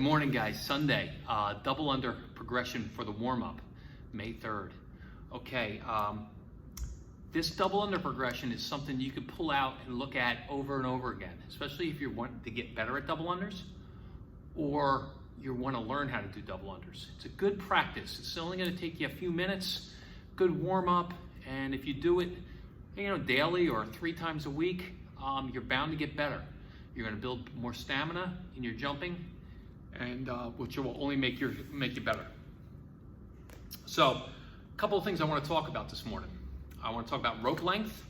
Good morning, guys. Sunday, double under progression for the warm-up, May 3rd. Okay, this double under progression is something you could pull out and look at over and over again, especially if you're wanting to get better at double unders or you want to learn how to do double unders. It's a good practice. It's only going to take you a few minutes, good warm-up, and if you do it, daily or 3 times a week, you're bound to get better. You're going to build more stamina in your jumping, and which will only make you better. So, a couple of things I want to talk about this morning. I want to talk about rope length,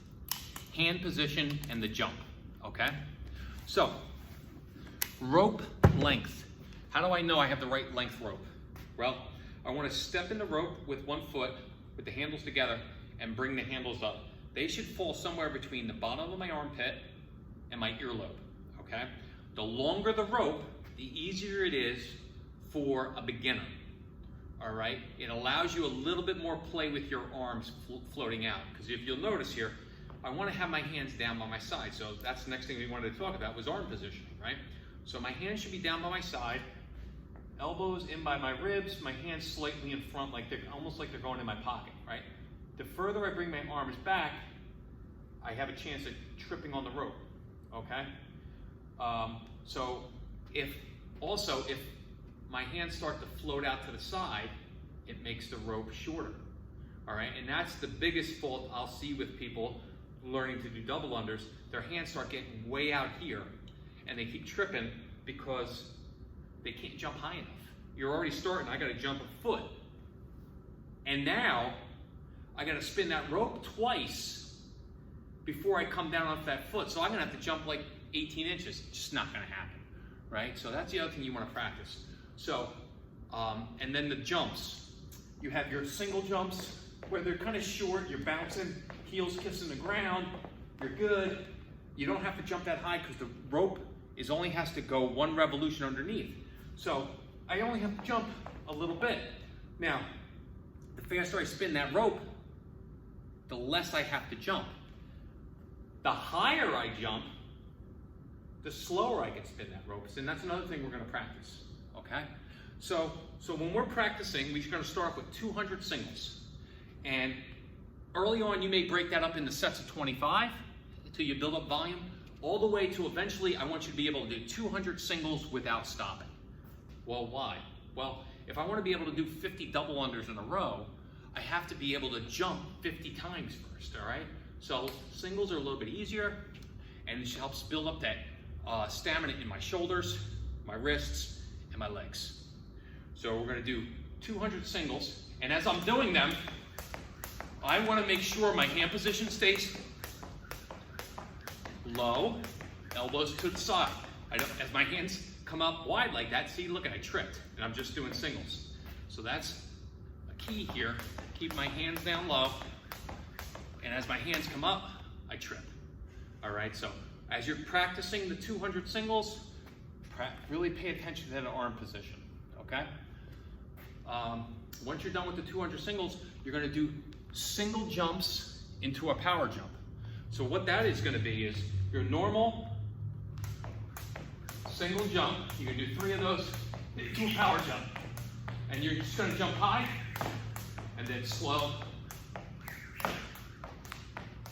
hand position, and the jump. Okay? So, rope length. How do I know I have the right length rope? Well, I want to step in the rope with one foot, with the handles together, and bring the handles up. They should fall somewhere between the bottom of my armpit and my earlobe. Okay? The longer the rope, the easier it is for a beginner. All right? It allows you a little bit more play with your arms floating out. Because if you'll notice here, I want to have my hands down by my side. So that's the next thing we wanted to talk about was arm positioning, right? So my hands should be down by my side, elbows in by my ribs, my hands slightly in front, like they're almost like they're going in my pocket, right? The further I bring my arms back, I have a chance of tripping on the rope, okay? So if my hands start to float out to the side, it makes the rope shorter, all right? And that's the biggest fault I'll see with people learning to do double unders. Their hands start getting way out here, and they keep tripping because they can't jump high enough. You're already starting, I gotta jump a foot. And now, I gotta spin that rope twice before I come down off that foot. So I'm gonna have to jump like 18 inches. It's just not gonna happen, right? So that's the other thing you wanna practice. So, and then the jumps. You have your single jumps where they're kind of short, you're bouncing, heels kissing the ground, you're good. You don't have to jump that high because the rope only has to go 1 revolution underneath. So I only have to jump a little bit. Now, the faster I spin that rope, the less I have to jump. The higher I jump, the slower I can spin that rope. And that's another thing we're gonna practice, okay? So when we're practicing, we're gonna start off with 200 singles. And early on, you may break that up into sets of 25 until you build up volume, all the way to eventually, I want you to be able to do 200 singles without stopping. Well, why? Well, if I wanna be able to do 50 double unders in a row, I have to be able to jump 50 times first, all right? So singles are a little bit easier, and it helps build up that stamina in my shoulders, my wrists, and my legs. So we're gonna do 200 singles, and as I'm doing them, I wanna make sure my hand position stays low, elbows to the side. As my hands come up wide like that, see, look, I tripped, and I'm just doing singles. So that's a key here. Keep my hands down low, and as my hands come up, I trip. All right, so as you're practicing the 200 singles, really pay attention to that arm position, okay? Once you're done with the 200 singles, you're gonna do single jumps into a power jump. So what that is gonna be is your normal single jump. You can do 3 of those into a power jump. And you're just gonna jump high and then slow.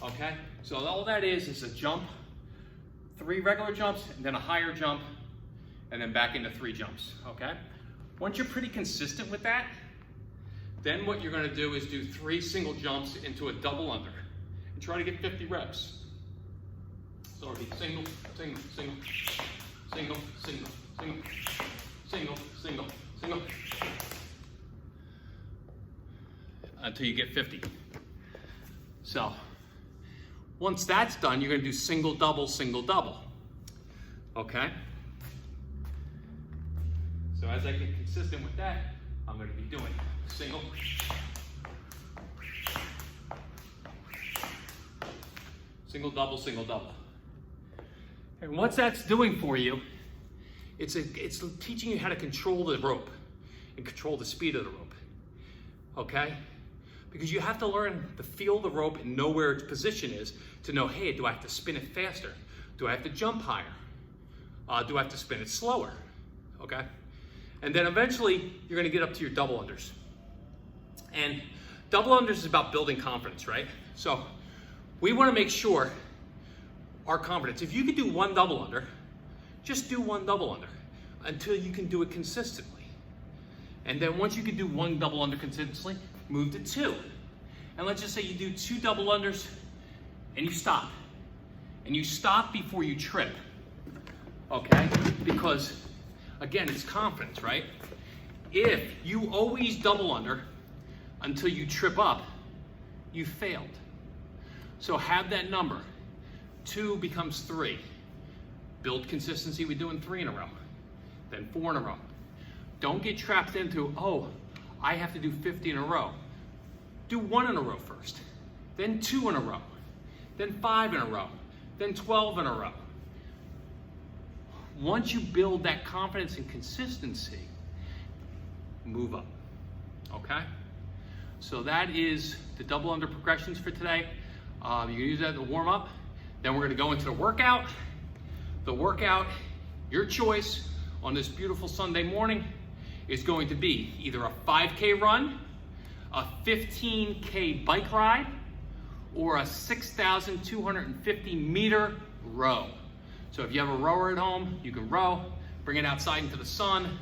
Okay? So all that is a jump, 3 regular jumps, and then a higher jump, and then back into 3 jumps, okay? Once you're pretty consistent with that, then what you're gonna do is do 3 single jumps into a double under and try to get 50 reps. So it'll be single, single, single, single, single, single, single, single, single, until you get 50. So once that's done, you're gonna do single, double, okay? So as I get consistent with that, I'm gonna be doing single, single, double. And what that's doing for you, it's teaching you how to control the rope and control the speed of the rope, okay? Because you have to learn to feel the rope and know where its position is to know, hey, do I have to spin it faster? Do I have to jump higher? Do I have to spin it slower? Okay? And then eventually you're gonna get up to your double unders. And double unders is about building confidence, right? So we wanna make sure our confidence, if you could do one double under, just do one double under until you can do it consistently. And then once you can do one double under consistently, move to two. And let's just say you do two double unders and you stop. And you stop before you trip, okay? Because again, it's confidence, right? If you always double under until you trip up, you failed. So have that number. 2 becomes 3. Build consistency with doing 3 in a row, then 4 in a row. Don't get trapped into, oh, I have to do 50 in a row. Do 1 in a row first, then 2 in a row, then 5 in a row, then 12 in a row. Once you build that confidence and consistency, move up, okay? So that is the double under progressions for today. You can use that to warm up. Then we're gonna go into the workout. The workout, your choice on this beautiful Sunday morning is going to be either a 5K run, a 15K bike ride, or a 6,250 meter row. So if you have a rower at home, you can row, bring it outside into the sun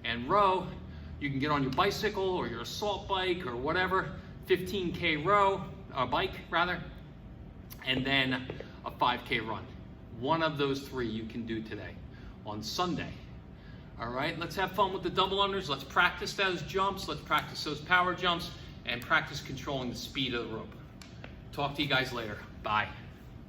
and row. You can get on your bicycle or your assault bike or whatever, 15K row, bike rather, and then a 5K run. One of those 3 you can do today on Sunday. All right, let's have fun with the double unders. Let's practice those jumps. Let's practice those power jumps and practice controlling the speed of the rope. Talk to you guys later. Bye.